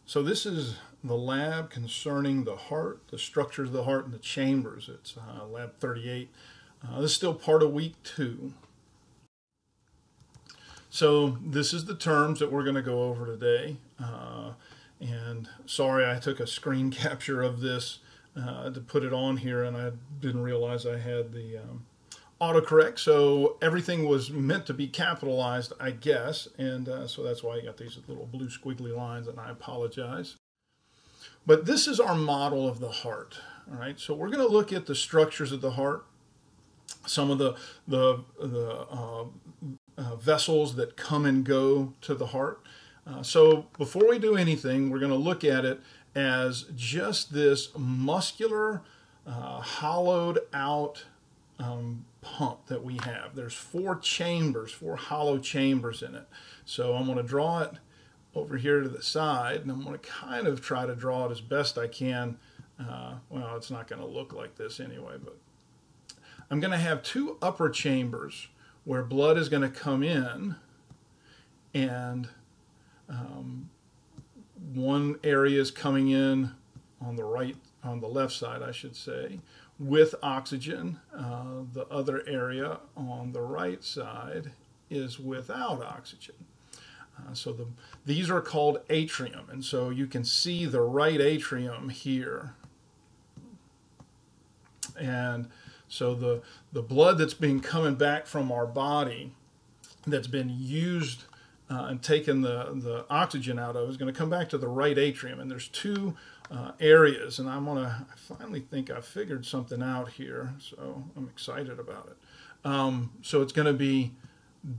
So this is the lab concerning the heart, the structures of the heart and the chambers. It's lab 38. This is still part of week 2. So this is the terms that we're going to go over today. And sorry, I took a screen capture of this to put it on here, and I didn't realize I had the autocorrect. So everything was meant to be capitalized, I guess, and so that's why you got these little blue squiggly lines, and I apologize. But this is our model of the heart. All right, so we're going to look at the structures of the heart, some of the vessels that come and go to the heart. So before we do anything, we're going to look at it as just this muscular, hollowed out pump that we have. There's 4 chambers, 4 hollow chambers in it. So I'm going to draw it over here to the side, and I'm going to kind of try to draw it as best I can. Well, it's not going to look like this anyway, but I'm going to have 2 upper chambers where blood is going to come in, and one area is coming in on the left side, I should say, with oxygen. The other area on the right side is without oxygen. These are called atrium, and so you can see the right atrium here. And so the blood that's been coming back from our body, that's been used and taken the oxygen out of, is going to come back to the right atrium. And there's 2 areas, and I finally think I figured something out here, so I'm excited about it. So it's going to be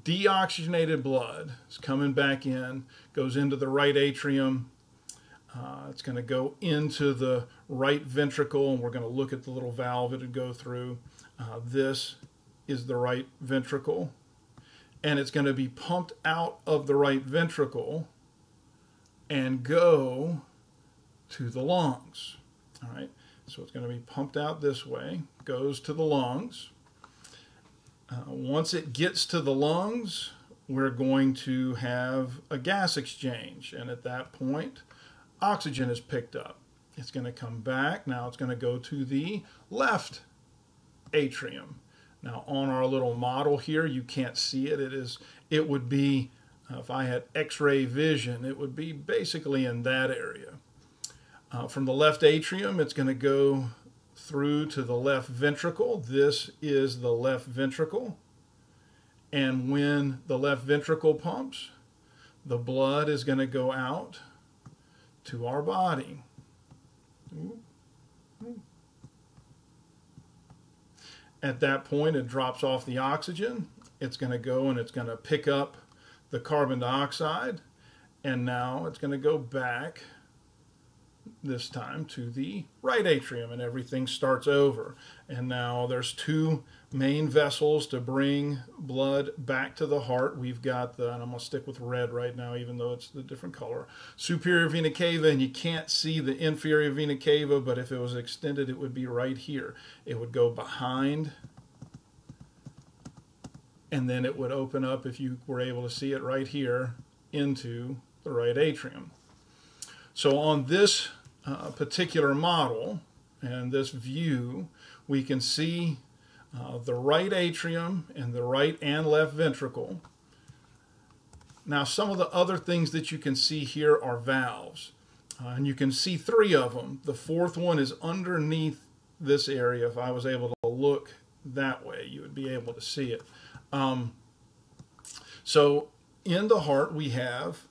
deoxygenated blood. It's coming back in, goes into the right atrium. It's going to go into the right ventricle, and we're going to look at the little valve it would go through. This is the right ventricle, and it's going to be pumped out of the right ventricle and go to the lungs. All right, so it's going to be pumped out this way, goes to the lungs. Once it gets to the lungs, we're going to have a gas exchange, and at that point, oxygen is picked up. It's going to come back. Now it's going to go to the left atrium. Now on our little model here, you can't see it. It would be, if I had X-ray vision, it would be basically in that area. From the left atrium, it's going to go through to the left ventricle. This is the left ventricle. And when the left ventricle pumps, the blood is going to go out to our body. At that point, it drops off the oxygen. It's going to go and it's going to pick up the carbon dioxide, and now it's going to go back, this time to the right atrium, and everything starts over. And now there's 2 main vessels to bring blood back to the heart. We've got and I'm going to stick with red right now, even though it's the different color, superior vena cava, and you can't see the inferior vena cava, but if it was extended, it would be right here. It would go behind, and then it would open up, if you were able to see it right here, into the right atrium. So on this particular model and this view, we can see the right atrium and the right and left ventricle. Now, some of the other things that you can see here are valves, and you can see 3 of them. The 4th one is underneath this area. If I was able to look that way, you would be able to see it. So in the heart, we have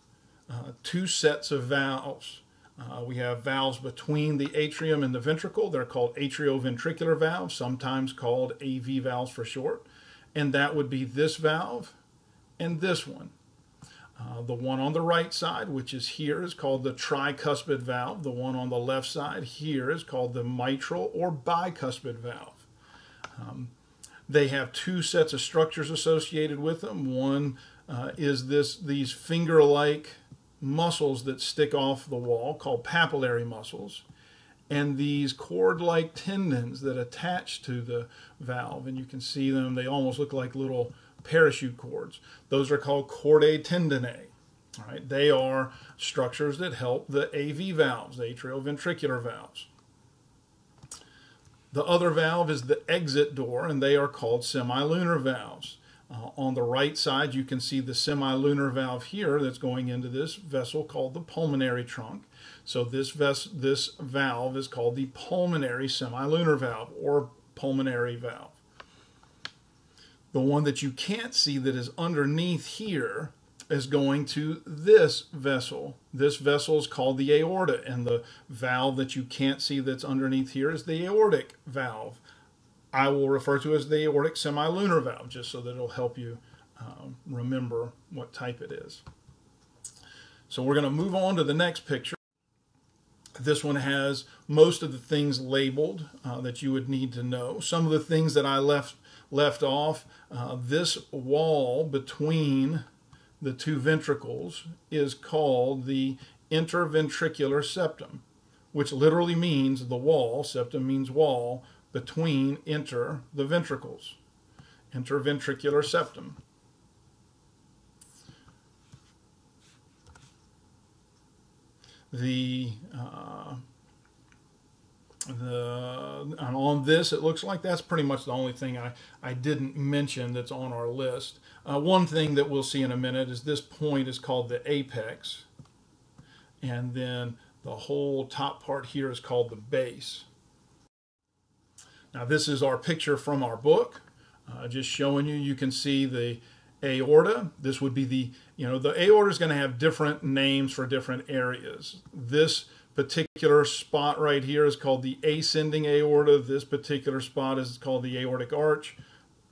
2 sets of valves. We have valves between the atrium and the ventricle. They're called atrioventricular valves, sometimes called AV valves for short. And that would be this valve and this one. The one on the right side, which is here, is called the tricuspid valve. The one on the left side here is called the mitral or bicuspid valve. They have 2 sets of structures associated with them. One is these finger-like muscles that stick off the wall, called papillary muscles, and these cord-like tendons that attach to the valve, and you can see them. They almost look like little parachute cords. Those are called chordae tendineae. All right, they are structures that help the AV valves, the atrioventricular valves. The other valve is the exit door, and they are called semilunar valves. On the right side, you can see the semilunar valve here that's going into this vessel called the pulmonary trunk. So this valve is called the pulmonary semilunar valve or pulmonary valve. The one that you can't see that is underneath here is going to this vessel. This vessel is called the aorta, and the valve that you can't see that's underneath here is the aortic valve. I will refer to as the aortic semilunar valve, just so that it'll help you remember what type it is. So we're going to move on to the next picture. This one has most of the things labeled that you would need to know. Some of the things that I left off, this wall between the two ventricles is called the interventricular septum, which literally means the wall, septum means wall, between the ventricles. Interventricular septum. And on this, it looks like that's pretty much the only thing I didn't mention that's on our list. One thing that we'll see in a minute is this point is called the apex, and then the whole top part here is called the base. Now this is our picture from our book, just showing you. You can see the aorta. This would be the aorta is going to have different names for different areas. This particular spot right here is called the ascending aorta. This particular spot is called the aortic arch.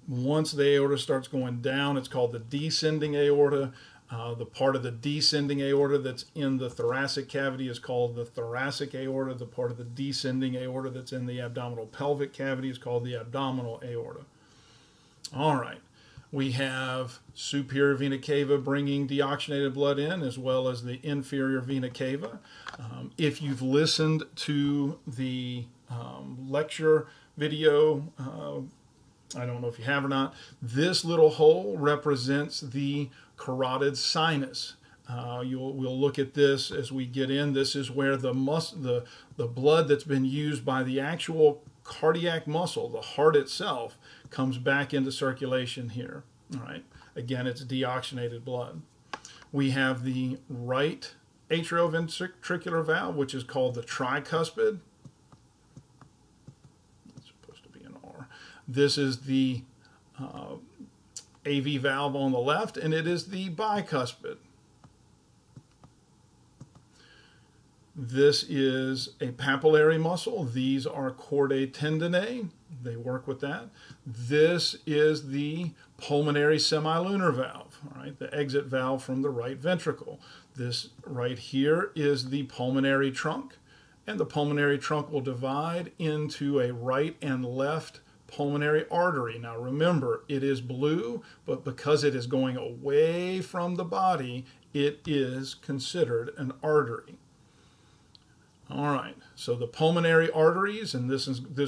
Once the aorta starts going down, it's called the descending aorta. The part of the descending aorta that's in the thoracic cavity is called the thoracic aorta. The part of the descending aorta that's in the abdominal pelvic cavity is called the abdominal aorta. All right. We have superior vena cava bringing deoxygenated blood in, as well as the inferior vena cava. If you've listened to the lecture video, I don't know if you have or not, this little hole represents the carotid sinus. We'll look at this as we get in. This is where the blood that's been used by the actual cardiac muscle, the heart itself, comes back into circulation here. All right. Again, it's deoxygenated blood. We have the right atrioventricular valve, which is called the tricuspid. It's supposed to be an R. This is the AV valve on the left, and it is the bicuspid. This is a papillary muscle. These are chordae tendineae. They work with that. This is the pulmonary semilunar valve, all right, the exit valve from the right ventricle. This right here is the pulmonary trunk, and the pulmonary trunk will divide into a right and left pulmonary artery. Now remember, it is blue, but because it is going away from the body, it is considered an artery. All right, so the pulmonary arteries, and this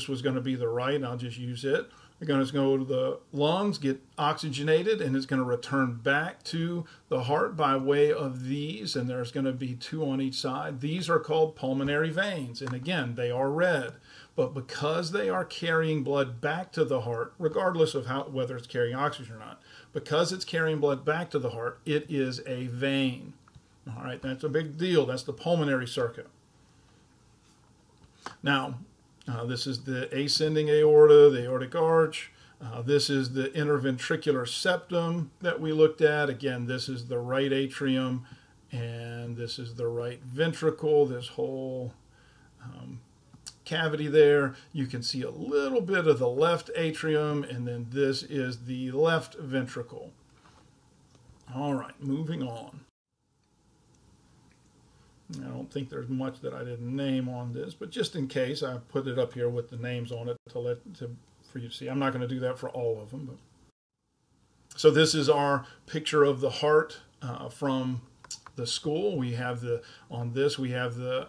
was going to be the right, and I'll just use it. They're going to go to the lungs, get oxygenated, and it's going to return back to the heart by way of these, and there's going to be two on each side. These are called pulmonary veins, and again, they are red. But because they are carrying blood back to the heart, regardless of whether it's carrying oxygen or not, because it's carrying blood back to the heart, it is a vein. All right, that's a big deal. That's the pulmonary circuit. Now, this is the ascending aorta, the aortic arch. This is the interventricular septum that we looked at. Again, this is the right atrium, and this is the right ventricle, this whole cavity there. You can see a little bit of the left atrium, and then this is the left ventricle. All right, moving on. I don't think there's much that I didn't name on this, but just in case, I put it up here with the names on it for you to see. I'm not going to do that for all of them. But. So this is our picture of the heart from the school. We have on this we have the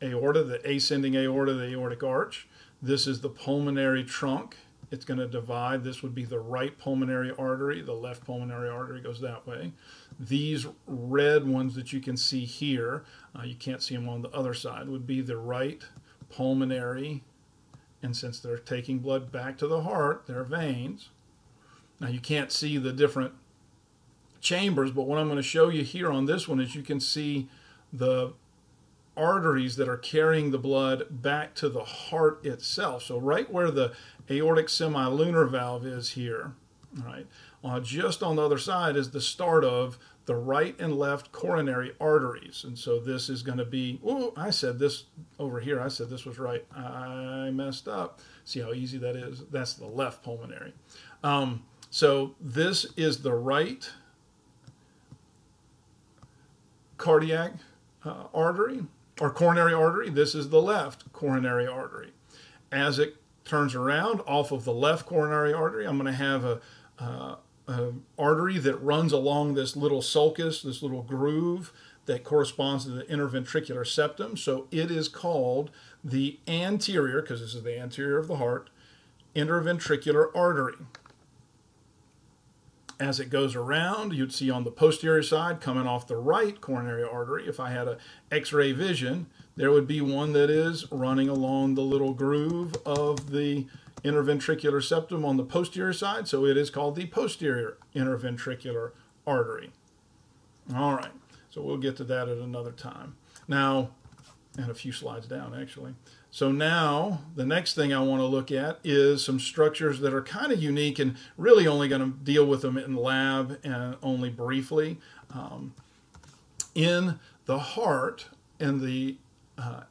aorta, the ascending aorta, the aortic arch. This is the pulmonary trunk, it's going to divide. This would be the right pulmonary artery. The left pulmonary artery goes that way. These red ones that you can see here, you can't see them on the other side, would be the right pulmonary. And since they're taking blood back to the heart, they're veins. Now you can't see the different chambers, but what I'm going to show you here on this one is you can see the arteries that are carrying the blood back to the heart itself. So right where the aortic semilunar valve is here, right, just on the other side is the start of the right and left coronary arteries. And so this is going to be, oh, I said this over here, I said this was right. I messed up. See how easy that is? That's the left pulmonary. So this is the right cardiac artery, or coronary artery. This is the left coronary artery. As it turns around off of the left coronary artery, I'm going to have a artery that runs along this little sulcus, this little groove that corresponds to the interventricular septum. So it is called the anterior, because this is the anterior of the heart, interventricular artery. As it goes around, you'd see on the posterior side coming off the right coronary artery, if I had an X-ray vision, there would be one that is running along the little groove of the interventricular septum on the posterior side, so it is called the posterior interventricular artery. All right, so we'll get to that at another time. Now, and a few slides down actually. So now the next thing I want to look at is some structures that are kind of unique and really only going to deal with them in the lab and only briefly. In the heart and the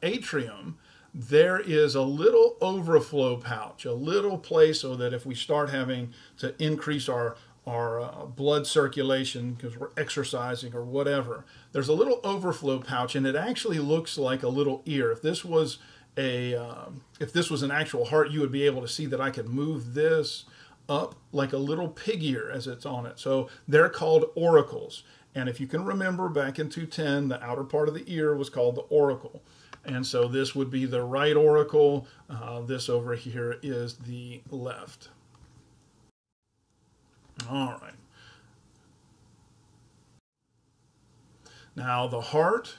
atrium, there is a little overflow pouch, a little place so that if we start having to increase our blood circulation because we're exercising or whatever, there's a little overflow pouch, and it actually looks like a little ear. If this was an actual heart, you would be able to see that I could move this up like a little pig ear as it's on it. So they're called auricles. And if you can remember, back in 210, the outer part of the ear was called the auricle. And so this would be the right auricle. This over here is the left. All right. Now the heart,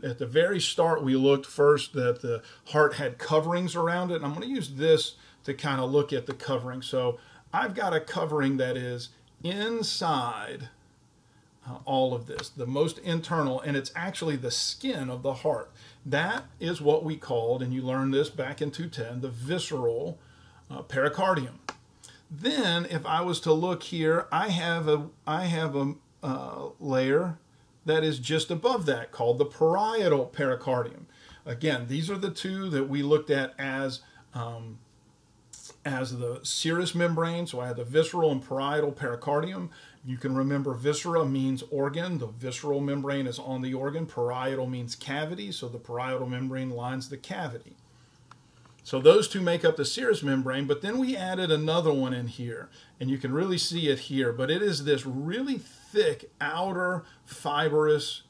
at the very start, we looked first that the heart had coverings around it. And I'm going to use this to kind of look at the covering. So I've got a covering that is inside all of this, the most internal, and it's actually the skin of the heart. That is what we called, and you learned this back in 210, the visceral pericardium. Then, if I was to look here, I have a layer that is just above that called the parietal pericardium. Again, these are the two that we looked at as the serous membrane. So I had the visceral and parietal pericardium. You can remember viscera means organ. The visceral membrane is on the organ. Parietal means cavity. So the parietal membrane lines the cavity. So those two make up the serous membrane, but then we added another one in here, and you can really see it here, but it is this really thick outer fibrous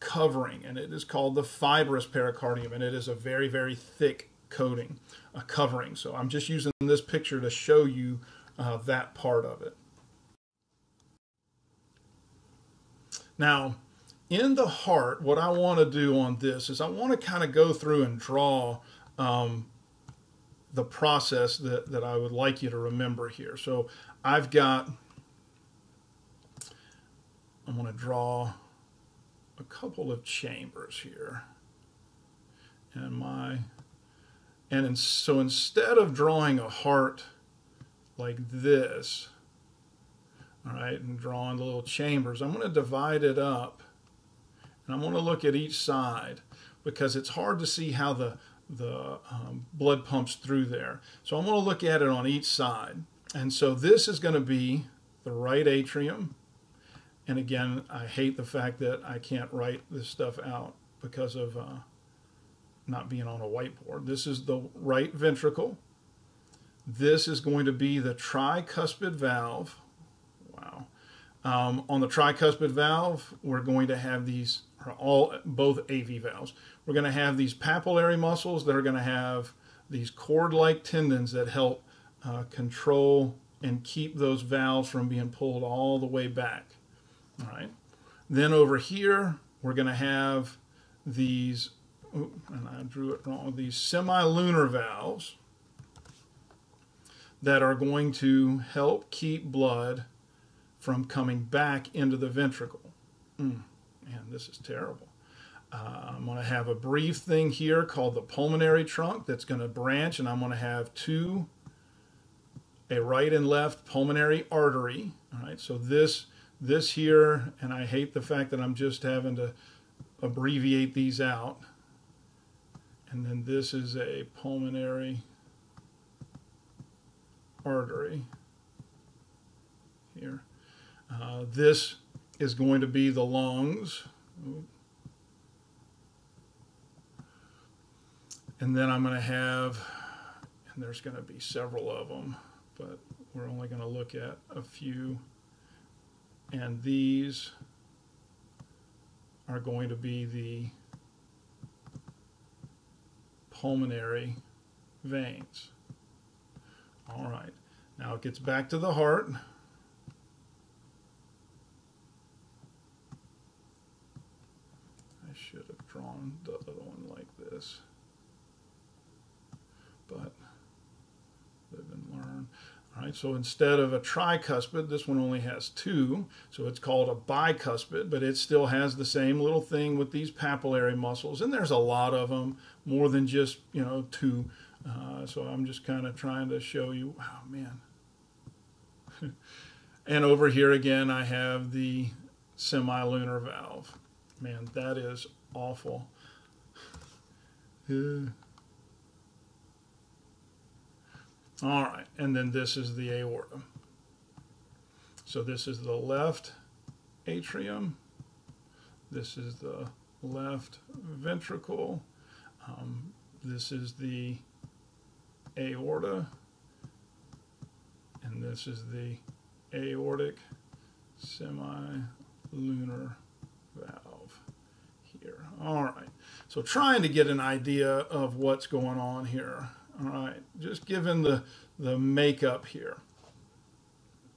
covering, and it is called the fibrous pericardium, and it is a very, very thick coating, a covering. So I'm just using this picture to show you that part of it. Now, in the heart, what I want to do on this is I want to kind of go through and draw the process that I would like you to remember here. So I'm going to draw a couple of chambers here. So instead of drawing a heart like this, all right, and drawing the little chambers, I'm going to divide it up, and I'm going to look at each side because it's hard to see how the blood pumps through there. So I'm going to look at it on each side. And so this is going to be the right atrium. And again, I hate the fact that I can't write this stuff out because of not being on a whiteboard. This is the right ventricle. This is going to be the tricuspid valve. Wow. On the tricuspid valve, we're going to have these, both AV valves. We're going to have these papillary muscles that are going to have these cord-like tendons that help control and keep those valves from being pulled all the way back. All right. Then over here, we're going to have these, and I drew it wrong, these semilunar valves that are going to help keep blood from coming back into the ventricle. Man, this is terrible. I'm going to have a brief thing here called the pulmonary trunk that's going to branch, and I'm going to have a right and left pulmonary artery. All right, so this here, and I hate the fact that I'm just having to abbreviate these out. And then this is a pulmonary artery here. This is going to be the lungs. And then I'm going to have, and there's going to be several of them, but we're only going to look at a few. And these are going to be the pulmonary veins. All right, now it gets back to the heart. I should have drawn the other one like this, but live and learn. All right, so instead of a tricuspid, this one only has two, so it's called a bicuspid, but it still has the same little thing with these papillary muscles, and there's a lot of them, more than just, two. So I'm just kind of trying to show you, oh man. And over here again, I have the semilunar valve. Man, that is awful. All right, and then this is the aorta. So this is the left atrium. This is the left ventricle. This is the aorta. And this is the aortic semilunar valve here. All right, so trying to get an idea of what's going on here. All right, just given the makeup here.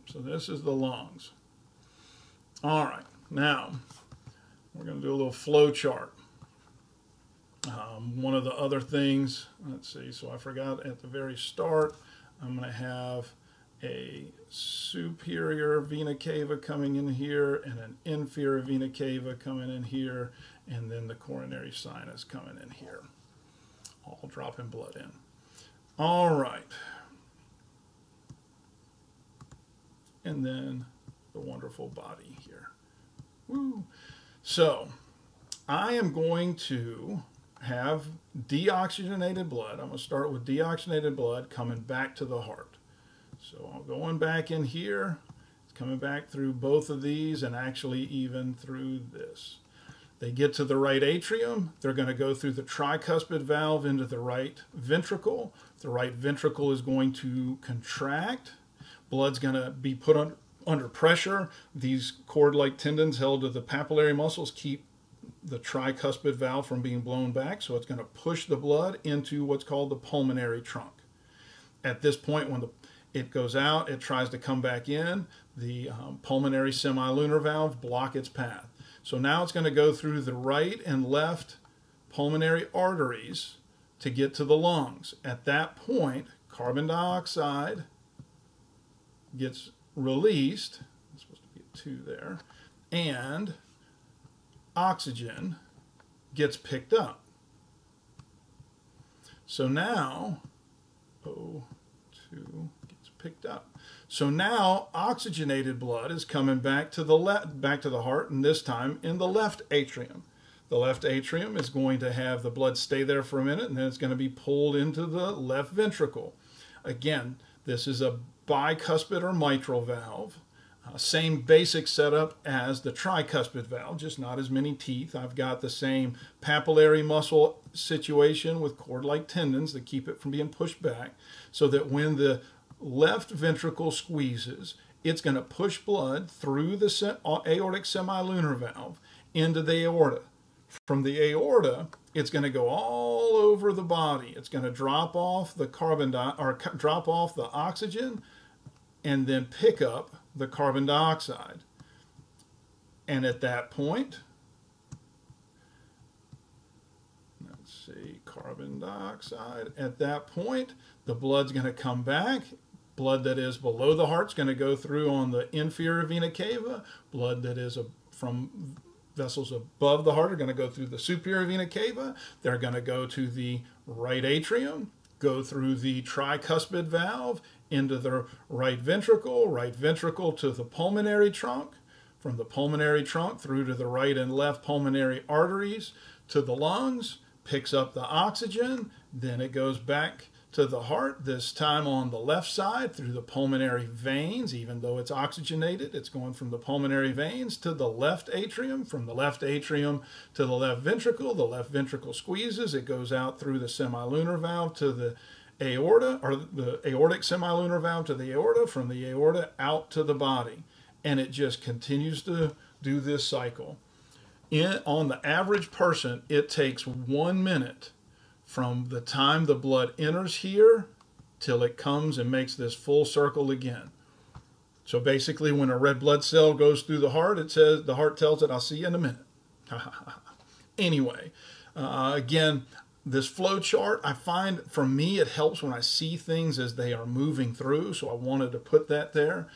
So this is the lungs. All right, now we're going to do a little flow chart. One of the other things, let's see, so I forgot at the very start, I'm going to have a superior vena cava coming in here and an inferior vena cava coming in here, and then the coronary sinus coming in here, all dropping blood in. All right. And then the wonderful body here. Woo. So I am going to have deoxygenated blood. I'm going to start with deoxygenated blood coming back to the heart. So I'm going back in here. It's coming back through both of these and actually even through this. They get to the right atrium. They're going to go through the tricuspid valve into the right ventricle. The right ventricle is going to contract. Blood's going to be put under pressure. These cord-like tendons held to the papillary muscles keep the tricuspid valve from being blown back. So it's going to push the blood into what's called the pulmonary trunk. At this point, when it goes out, it tries to come back in. The pulmonary semilunar valve block its path. So now it's going to go through the right and left pulmonary arteries to get to the lungs. At that point, carbon dioxide gets released. There's supposed to be a 2 there. And oxygen gets picked up. So now, O2 gets picked up. So now oxygenated blood is coming back to the heart, and this time in the left atrium. The left atrium is going to have the blood stay there for a minute, and then it's going to be pulled into the left ventricle. Again, this is a bicuspid or mitral valve. Same basic setup as the tricuspid valve, just not as many teeth. I've got the same papillary muscle situation with cord-like tendons that keep it from being pushed back, so that when the left ventricle squeezes, it's going to push blood through the aortic semilunar valve into the aorta. From the aorta, it's going to go all over the body. It's going to drop off the drop off the oxygen and then pick up the carbon dioxide. And at that point, let's see, carbon dioxide. At that point, the blood's going to come back. Blood that is below the heart is going to go through on the inferior vena cava. Blood that is from vessels above the heart are going to go through the superior vena cava. They're going to go to the right atrium, go through the tricuspid valve into the right ventricle to the pulmonary trunk, from the pulmonary trunk through to the right and left pulmonary arteries to the lungs, picks up the oxygen, then it goes back to the heart, this time on the left side through the pulmonary veins. Even though it's oxygenated, it's going from the pulmonary veins to the left atrium, from the left atrium to the left ventricle squeezes, it goes out through the semilunar valve to the aorta, or the aortic semilunar valve to the aorta, from the aorta out to the body. And it just continues to do this cycle. On the average person, it takes 1 minute from the time the blood enters here till it comes and makes this full circle again. So basically, when a red blood cell goes through the heart, it says, the heart tells it, I'll see you in a minute. Anyway, again, this flow chart, I find for me it helps when I see things as they are moving through, so I wanted to put that there.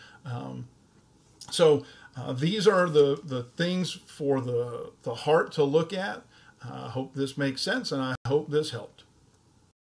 These are the things for the heart to look at. I hope this makes sense, and I hope this helped.